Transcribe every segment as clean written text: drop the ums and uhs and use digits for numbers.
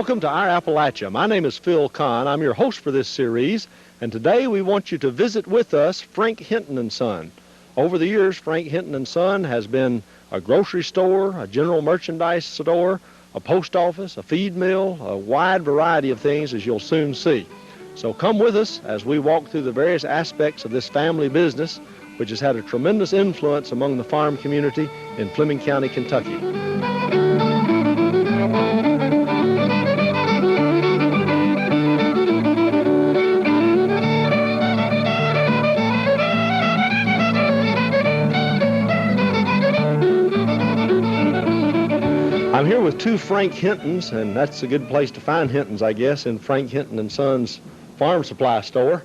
Welcome to Our Appalachia. My name is Phil Conn. I'm your host for this series, and today we want you to visit with us Frank Hinton and Son. Over the years, Frank Hinton and Son has been a grocery store, a general merchandise store, a post office, a feed mill, a wide variety of things, as you'll soon see. So come with us as we walk through the various aspects of this family business, which has had a tremendous influence among the farm community in Fleming County, Kentucky. I'm here with two Frank Hintons, and that's a good place to find Hintons, I guess, in Frank Hinton and Sons farm supply store.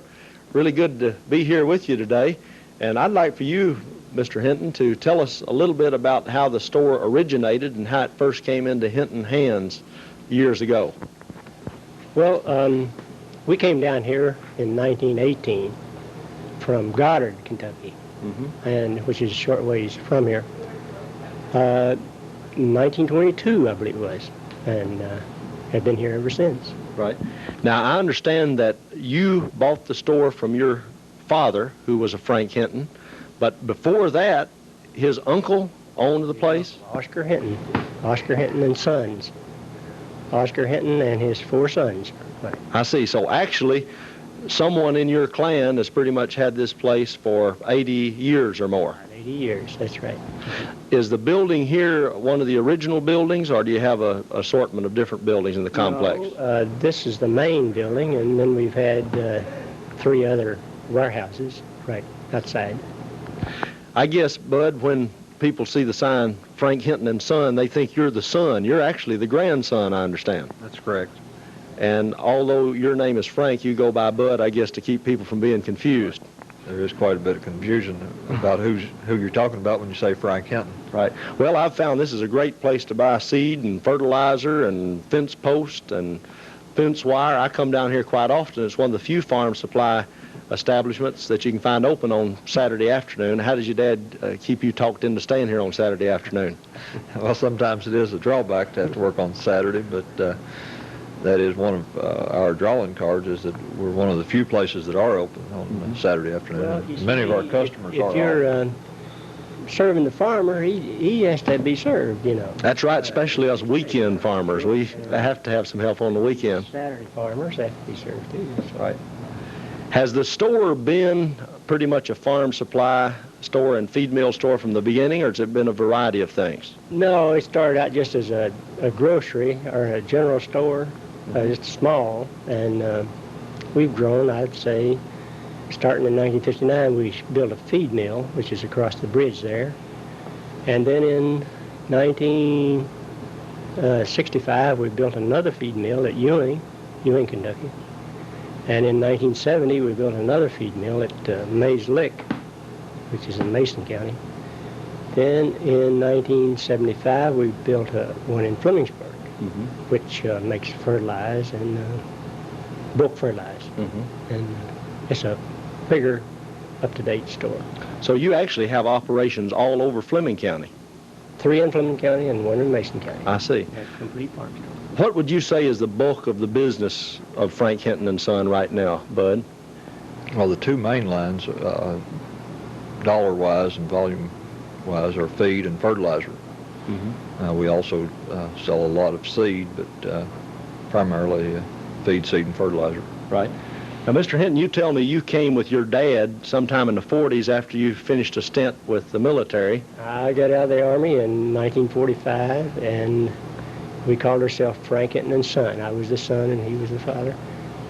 Really good to be here with you today. And I'd like for you, Mr. Hinton, to tell us a little bit about how the store originated and how it first came into Hinton hands years ago. Well, we came down here in 1918 from Goddard, Kentucky, and which is a short ways from here. 1922, I believe it was, and have been here ever since. Right. Now, I understand that you bought the store from your father, who was a Frank Hinton, but before that, his uncle owned the place? Oscar Hinton and Sons. Oscar Hinton and his 4 sons. Right. I see. So actually, someone in your clan has pretty much had this place for 80 years or more. 80 years, that's right. Is the building here one of the original buildings, or do you have an assortment of different buildings in the complex? No, this is the main building, and then we've had 3 other warehouses right outside. I guess, Bud, when people see the sign Frank Hinton and Son, they think you're the son. You're actually the grandson, I understand. That's correct. And although your name is Frank, you go by Bud, I guess, to keep people from being confused. There is quite a bit of confusion about who you're talking about when you say Frank Hinton. Right. Well, I've found this is a great place to buy seed and fertilizer and fence post and fence wire. I come down here quite often. It's one of the few farm supply establishments that you can find open on Saturday afternoon. How does your dad keep you talked into staying here on Saturday afternoon? Well, sometimes it is a drawback to have to work on Saturday, but that is one of our drawing cards, is that we're one of the few places that are open on Saturday afternoon. Well, many of our customers are. If you're serving the farmer, he has to be served, you know. That's right, especially us weekend farmers. We have to have some help on the weekend. Saturday farmers have to be served too. That's right. Has the store been pretty much a farm supply store and feed mill store from the beginning, or has it been a variety of things? No, it started out just as a grocery or a general store, just small, and we've grown, I'd say. Starting in 1959, we built a feed mill, which is across the bridge there. And then in 1965, we built another feed mill at Ewing, Kentucky. And in 1970, we built another feed mill at Mays Lick, which is in Mason County. Then in 1975, we built one in Flemingsburg, which makes fertilize and bulk fertilize. And it's a bigger, up-to-date store. So you actually have operations all over Fleming County? 3 in Fleming County and 1 in Mason County. I see. That's a complete farm store. What would you say is the bulk of the business of Frank Hinton and Son right now, Bud? Well, the 2 main lines, dollar-wise and volume-wise, are feed and fertilizer. We also sell a lot of seed, but primarily feed, seed, and fertilizer. Right. Now, Mr. Hinton, you tell me you came with your dad sometime in the 40s after you finished a stint with the military. I got out of the Army in 1945, and we called ourselves Frank Hinton and Son. I was the son, and he was the father.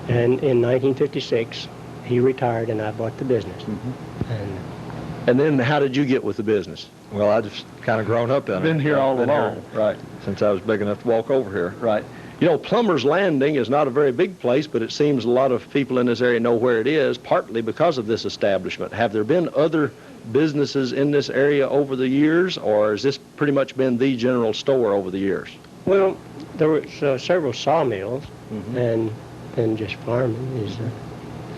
And in 1956, he retired, and I bought the business. And then how did you get with the business? Well, I just kind of grown up in it. Been here all along. Right. Since I was big enough to walk over here. Right. You know, Plummer's Landing is not a very big place, but it seems a lot of people in this area know where it is, partly because of this establishment. Have there been other businesses in this area over the years, or has this pretty much been the general store over the years? Well, there were several sawmills, and then just farming is the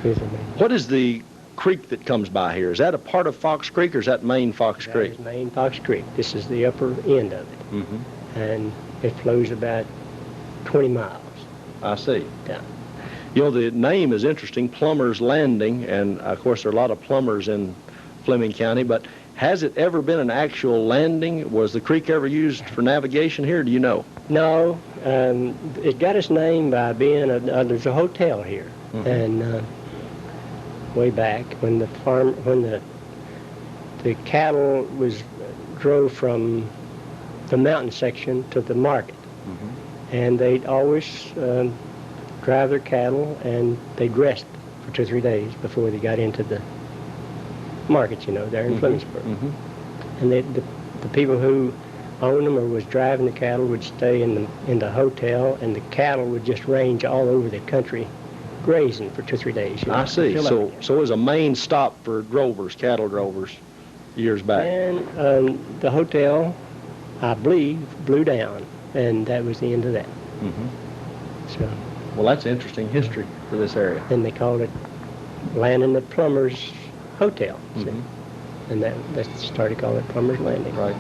main. What is the creek that comes by here? Is that a part of Fox Creek, or is that main Fox Creek? That is main Fox Creek. This is the upper end of it. And it flows about 20 miles. I see. Yeah. You know, the name is interesting, Plumber's Landing, and of course there are a lot of plumbers in Fleming County, but has it ever been an actual landing? Was the creek ever used for navigation here, do you know? No, it got its name by being there's a hotel here, and way back when the cattle drove from the mountain section to the market, and they'd always drive their cattle, and they'd rest for 2 or 3 days before they got into the markets, there in Flemingsburg. And the people who owned them or was driving the cattle would stay in the hotel, and the cattle would just range all over the country grazing for 2 or 3 days. I see. So it was a main stop for drovers, cattle drovers, years back. And the hotel, I believe, blew down, and that was the end of that. So. Well, that's interesting history for this area. And they called it Landing the Plumbers Hotel. See? And that started calling it Plumber's Landing. Right.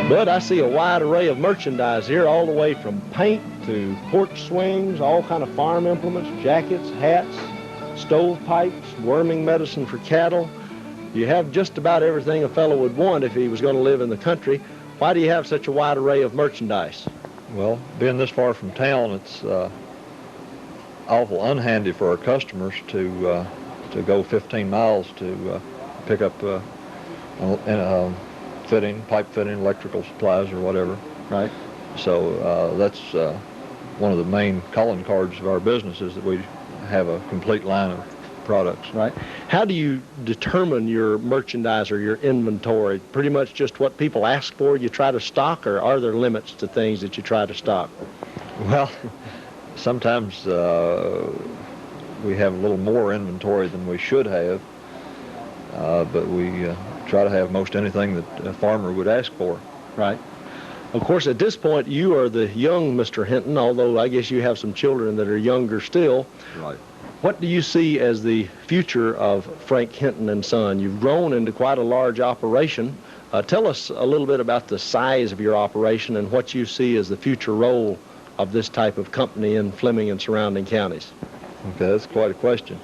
But I see a wide array of merchandise here, all the way from paint to porch swings, all kind of farm implements, jackets, hats, stovepipes, worming medicine for cattle. You have just about everything a fellow would want if he was going to live in the country. Why do you have such a wide array of merchandise? Well, being this far from town, it's awful unhandy for our customers to go 15 miles to pick up pipe fitting, electrical supplies, or whatever. Right. So that's one of the main calling cards of our business, is that we have a complete line of products. Right. How do you determine your merchandise or your inventory? Pretty much just what people ask for you try to stock, or are there limits to things that you try to stock? Well, sometimes we have a little more inventory than we should have, but we try to have most anything that a farmer would ask for. Right. Of course, at this point, you are the young Mr. Hinton, although I guess you have some children that are younger still. Right. What do you see as the future of Frank Hinton and Son? You've grown into quite a large operation. Tell us a little bit about the size of your operation and what you see as the future role of this type of company in Fleming and surrounding counties. Okay, that's quite a question.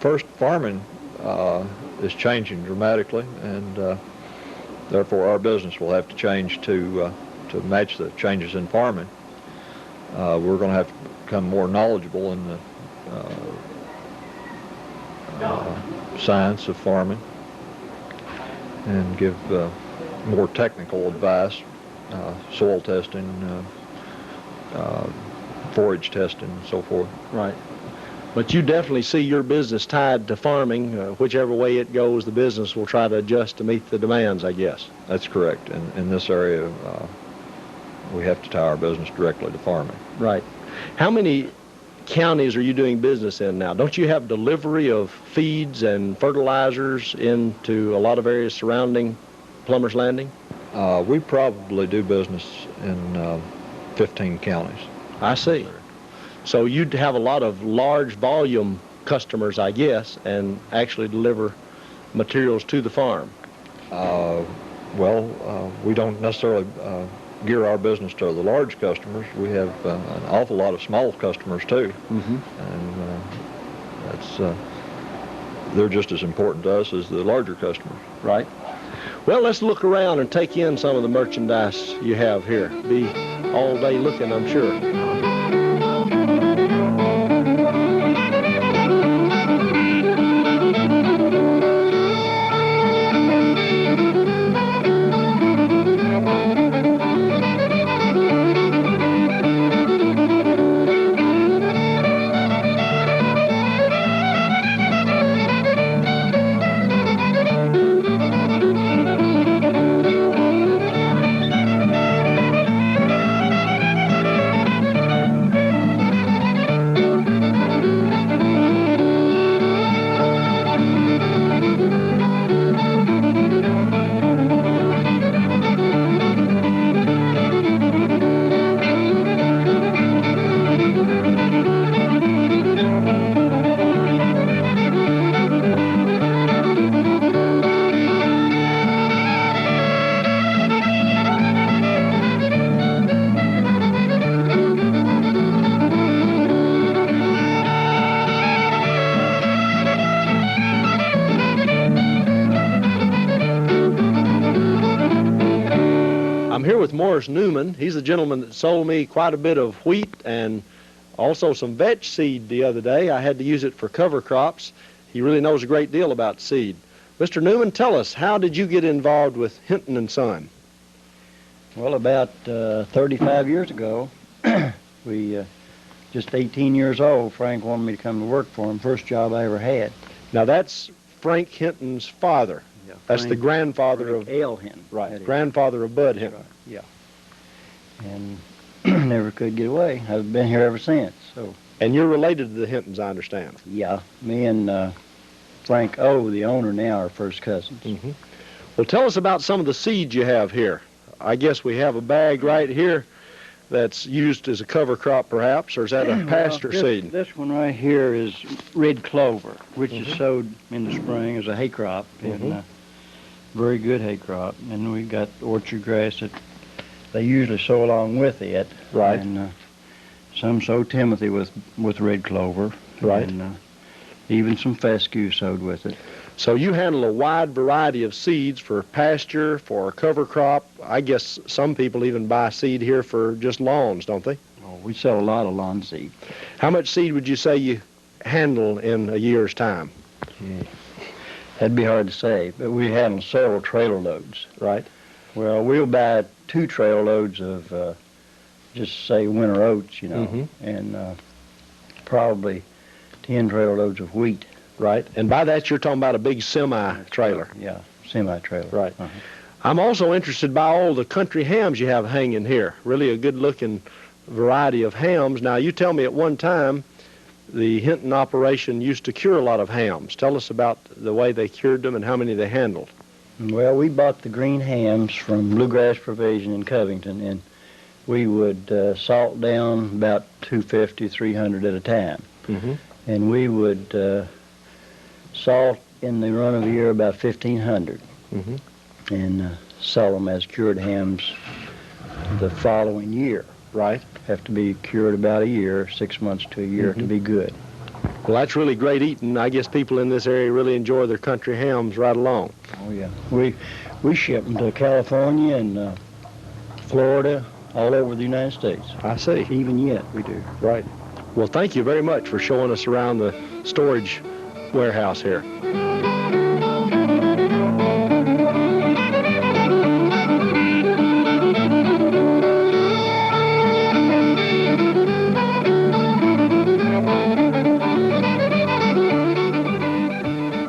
First, farming is changing dramatically, and therefore our business will have to change to match the changes in farming. We're going to have to become more knowledgeable in the science of farming and give more technical advice, soil testing, forage testing, and so forth. Right. But you definitely see your business tied to farming. Whichever way it goes, the business will try to adjust to meet the demands, I guess. That's correct. In this area, we have to tie our business directly to farming. Right. How many counties are you doing business in now? Don't you have delivery of feeds and fertilizers into a lot of areas surrounding Plumber's Landing? We probably do business in 15 counties. I see. So you'd have a lot of large volume customers, I guess, and actually deliver materials to the farm. We don't necessarily gear our business to the large customers. We have an awful lot of small customers too, and they're just as important to us as the larger customers. Right. Well, let's look around and take in some of the merchandise you have here. Be all day looking, I'm sure. Morris Newman. He's the gentleman that sold me quite a bit of wheat and also some vetch seed the other day. I had to use it for cover crops. He really knows a great deal about seed. Mr. Newman, tell us, how did you get involved with Hinton and Son? Well, about 35 years ago, just 18 years old, Frank wanted me to come to work for him. First job I ever had. Now that's Frank Hinton's father. Yeah, That's the grandfather Frank of L. Hinton. right, grandfather of Bud Hinton. Right. Yeah. And never could get away. I've been here ever since. So. And you're related to the Hintons, I understand. Yeah, me and Frank O., the owner now, are first cousins. Mm-hmm. Well, tell us about some of the seeds you have here. I guess we have a bag right here that's used as a cover crop, perhaps, or is that a pasture seed? This one right here is red clover, which is sowed in the spring as a hay crop, and very good hay crop. And we got orchard grass that they usually sow along with it. Right. And some sow timothy with red clover. Right. And even some fescue sowed with it. So you handle a wide variety of seeds for pasture, for a cover crop. I guess some people even buy seed here for just lawns, don't they? Oh, we sell a lot of lawn seed. How much seed would you say you handle in a year's time? That'd be hard to say, but we handle several trailer loads. Right. Well, we'll buy 2 trailer loads of, just say, winter oats, you know, and probably 10 trailer loads of wheat. Right. And by that, you're talking about a big semi-trailer. Yeah, semi-trailer. Right. I'm also interested by all the country hams you have hanging here. Really a good-looking variety of hams. Now, you tell me at one time the Hinton operation used to cure a lot of hams. Tell us about the way they cured them and how many they handled. Well, we bought the green hams from Bluegrass Provision in Covington, and we would salt down about 250, 300 at a time. And we would salt in the run of the year about 1,500 and sell them as cured hams the following year. Right. Have to be cured about a year, 6 months to a year to be good. Well, that's really great eating. I guess people in this area really enjoy their country hams right along. Oh, yeah. We ship them to California and Florida, all over the United States. I see. Even yet, we do. Right. Well, thank you very much for showing us around the storage warehouse here.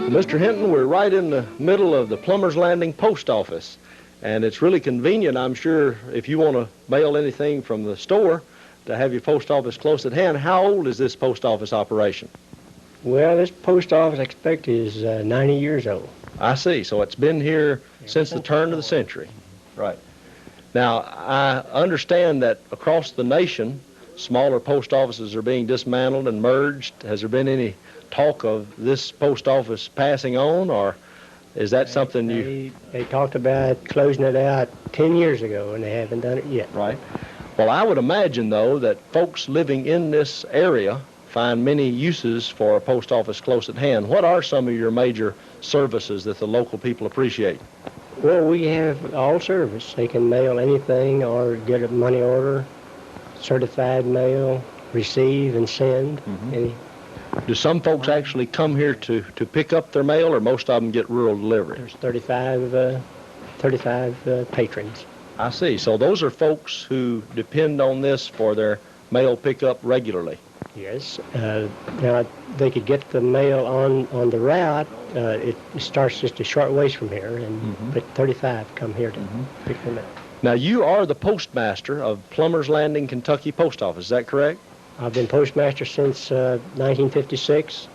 Mr. Hinton, we're right in the middle of the Plumber's Landing post office, and it's really convenient, I'm sure, if you want to mail anything from the store, to have your post office close at hand. How old is this post office operation? Well, this post office, I expect, is 90 years old. I see. So it's been here since the turn of the century. Right. Now, I understand that across the nation, smaller post offices are being dismantled and merged. Has there been any talk of this post office passing on, or is that something you... They talked about closing it out 10 years ago, and they haven't done it yet. Right. Well, I would imagine, though, that folks living in this area find many uses for a post office close at hand. What are some of your major services that the local people appreciate? Well, we have all service. They can mail anything or get a money order, certified mail, receive and send. Do some folks actually come here to pick up their mail, or most of them get rural delivery? There's 35 patrons. I see. So those are folks who depend on this for their mail pickup regularly. Yes. Now, they could get the mail on the route. It starts just a short ways from here, but 35 come here to pick them up. Now, you are the postmaster of Plumber's Landing, Kentucky Post Office. Is that correct? I've been postmaster since 1956.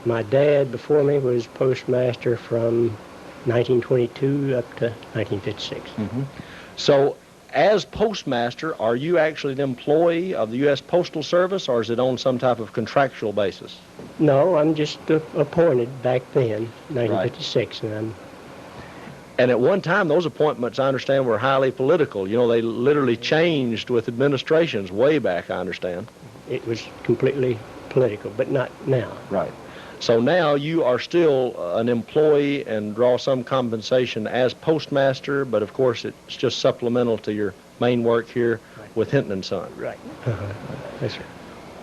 My dad, before me, was postmaster from 1922 up to 1956. So, as postmaster, are you actually an employee of the U.S. Postal Service, or is it on some type of contractual basis? No, I'm just appointed back then, 1956, And at one time, those appointments, I understand, were highly political. You know, they literally changed with administrations way back, I understand. It was completely political, but not now. Right. So now you are still an employee and draw some compensation as postmaster, but of course it's just supplemental to your main work here with Hinton and Son. Right. That's right.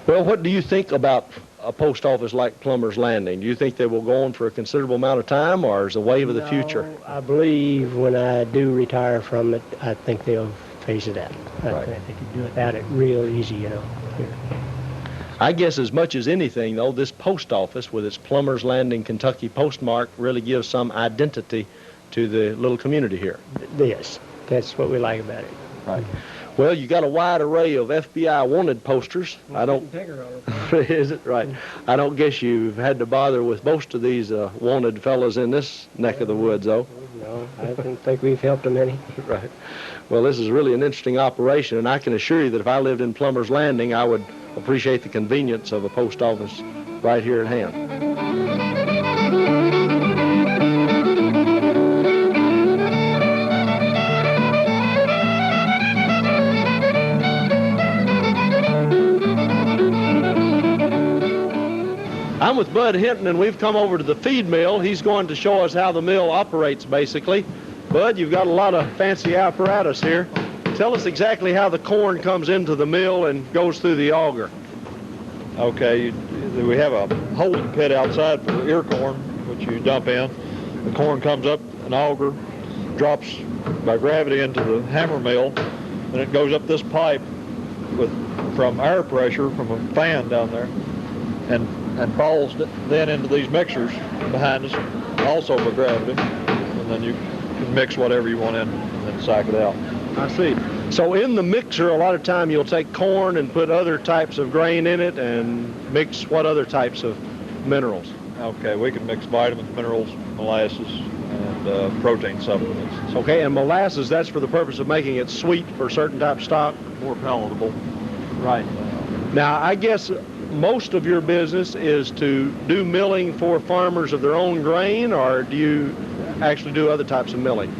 Well, what do you think about a post office like Plummer's Landing? Do you think they will go on for a considerable amount of time, or is it a wave of the future? I believe when I do retire from it, I think they'll phase it out. I think they could do it out it real easy, you know. Here. I guess as much as anything, though, this post office with its Plummer's Landing, Kentucky postmark really gives some identity to the little community here. Yes, that's what we like about it. Right. Well, you got a wide array of FBI wanted posters. I don't. Is it right? I don't guess you've had to bother with most of these wanted fellas in this neck of the woods, though. No, I don't think we've helped them any. Right. Well, this is really an interesting operation, and I can assure you that if I lived in Plummer's Landing, I would appreciate the convenience of a post office right here at hand. I'm with Bud Hinton, and we've come over to the feed mill. He's going to show us how the mill operates, basically. Bud, you've got a lot of fancy apparatus here. Tell us exactly how the corn comes into the mill and goes through the auger. Okay, we have a holding pit outside for ear corn, which you dump in. The corn comes up an auger, drops by gravity into the hammer mill, and it goes up this pipe from air pressure from a fan down there, and falls then into these mixers behind us, also by gravity, and then you can mix whatever you want in and then sack it out. I see. So in the mixer, a lot of time you'll take corn and put other types of grain in it and mix what other types of minerals? Okay, we can mix vitamins, minerals, molasses, and protein supplements. Okay, and molasses, that's for the purpose of making it sweet for certain type of stock? More palatable. Right. Now, I guess most of your business is to do milling for farmers of their own grain, or do you actually do other types of milling?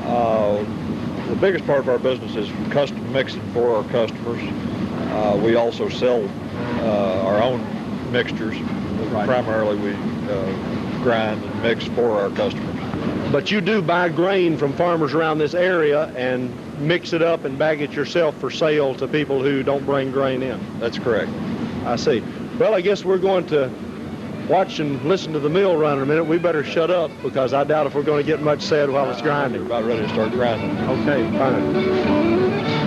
The biggest part of our business is custom mixing for our customers. We also sell our own mixtures. Right. Primarily we grind and mix for our customers. But you do buy grain from farmers around this area and mix it up and bag it yourself for sale to people who don't bring grain in? That's correct. I see. Well, I guess we're going to watch and listen to the mill run in a minute. We better shut up because I doubt if we're going to get much said while it's grinding. We're about ready to start grinding. Okay, fine.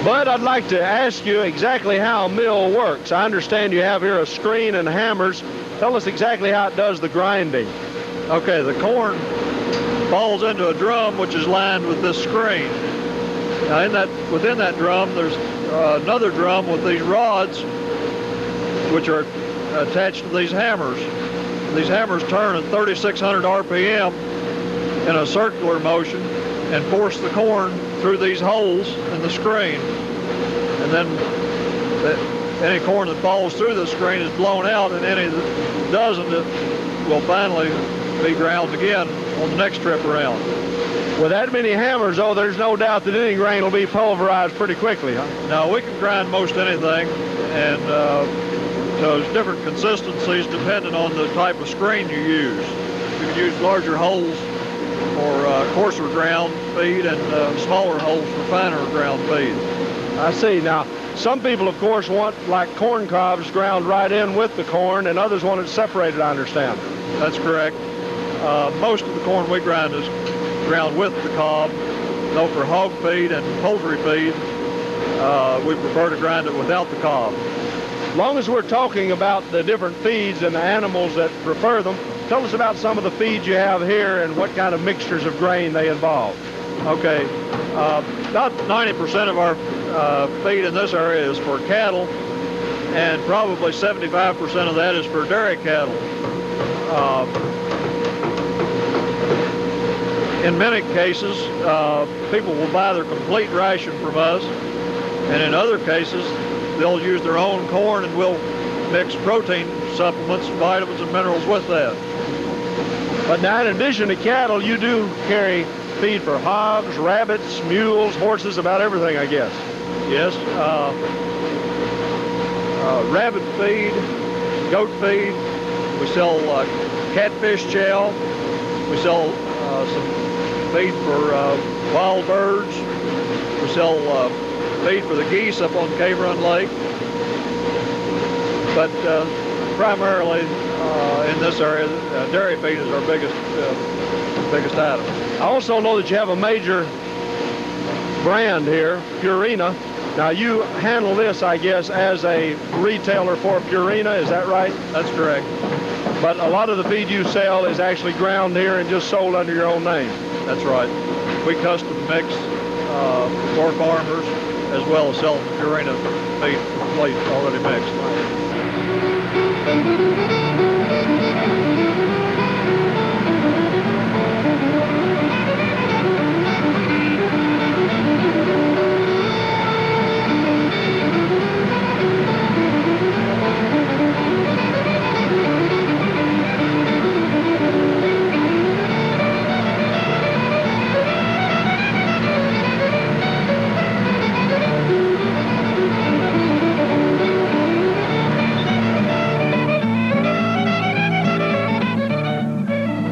Bud, I'd like to ask you exactly how a mill works. I understand you have here a screen and hammers. Tell us exactly how it does the grinding. Okay, the corn falls into a drum which is lined with this screen. Now within that drum there's another drum with these rods which are attached to these hammers. These hammers turn at 3,600 RPM in a circular motion and force the corn through these holes in the screen. And then any corn that falls through the screen is blown out, and any that doesn't, it will finally be ground again on the next trip around. With that many hammers, though, there's no doubt that any grain will be pulverized pretty quickly, huh? Now, we can grind most anything, and there's different consistencies depending on the type of screen you use. You can use larger holes for coarser ground feed and smaller holes for finer ground feed. I see. Now, some people, of course, want like corn cobs ground right in with the corn, and others want it separated, I understand. That's correct. Most of the corn we grind is ground with the cob, though for hog feed and poultry feed, we prefer to grind it without the cob. As long as we're talking about the different feeds and the animals that prefer them, tell us about some of the feeds you have here and what kind of mixtures of grain they involve. Okay, about 90% of our feed in this area is for cattle, and probably 75% of that is for dairy cattle. In many cases, people will buy their complete ration from us, and in other cases, they'll use their own corn, and we'll mix protein supplements, vitamins, and minerals with that. But now, in addition to cattle, you do carry feed for hogs, rabbits, mules, horses, about everything, I guess. Yes, rabbit feed, goat feed. We sell catfish chow. We sell some feed for wild birds. We sell feed for the geese up on Cave Run Lake. But primarily in this area, dairy feed is our biggest item. I also know that you have a major brand here, Purina. Now, you handle this, I guess, as a retailer for Purina, is that right? That's correct. But a lot of the feed you sell is actually ground here and just sold under your own name. That's right. We custom mix for farmers as well as selling Purina feed complete, already mixed.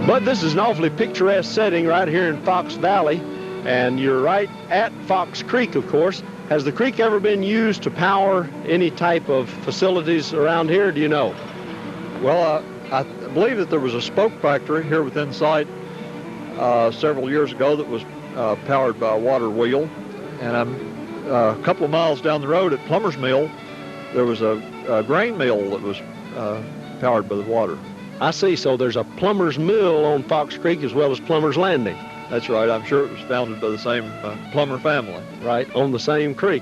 But this is an awfully picturesque setting right here in Fox Valley, and you're right at Fox Creek, of course. Has the creek ever been used to power any type of facilities around here, do you know? Well, I believe that there was a spoke factory here within sight several years ago that was powered by a water wheel. And a couple of miles down the road at Plumber's Mill, there was a grain mill that was powered by the water. I see. So there's a plumber's mill on Fox Creek as well as Plumber's Landing. That's right. I'm sure it was founded by the same plumber family. Right, on the same creek.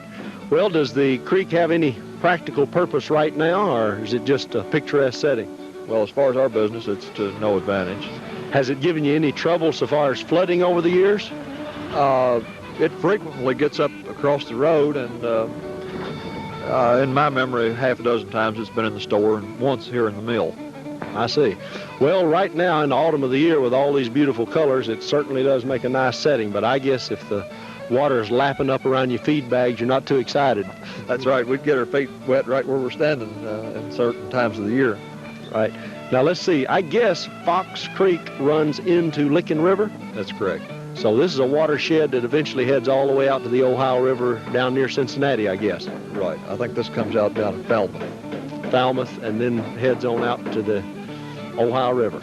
Well, does the creek have any practical purpose right now, or is it just a picturesque setting? Well, as far as our business, it's to no advantage. Has it given you any trouble so far as flooding over the years? It frequently gets up across the road, and in my memory, half a dozen times it's been in the store and once here in the mill. I see. Well, right now in the autumn of the year with all these beautiful colors, it certainly does make a nice setting, but I guess if the water is lapping up around your feed bags, you're not too excited. That's right. We'd get our feet wet right where we're standing in certain times of the year. Right. Now, let's see. I guess Fox Creek runs into Licking River? That's correct. So this is a watershed that eventually heads all the way out to the Ohio River down near Cincinnati, I guess. Right. I think this comes out down at Falmouth. Falmouth, and then heads on out to the Ohio River.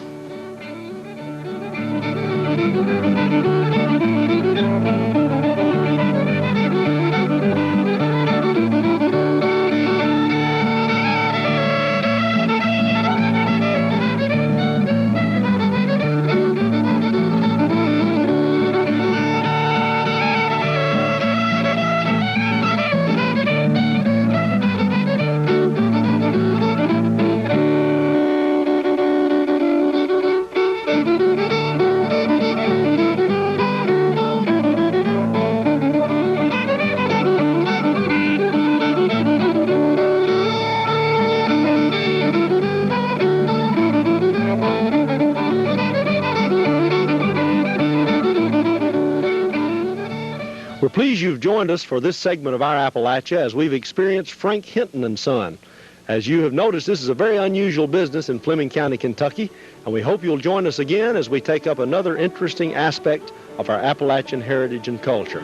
We're pleased you've joined us for this segment of Our Appalachia as we've experienced Frank Hinton and Son. As you have noticed, this is a very unusual business in Fleming County, Kentucky, and we hope you'll join us again as we take up another interesting aspect of our Appalachian heritage and culture.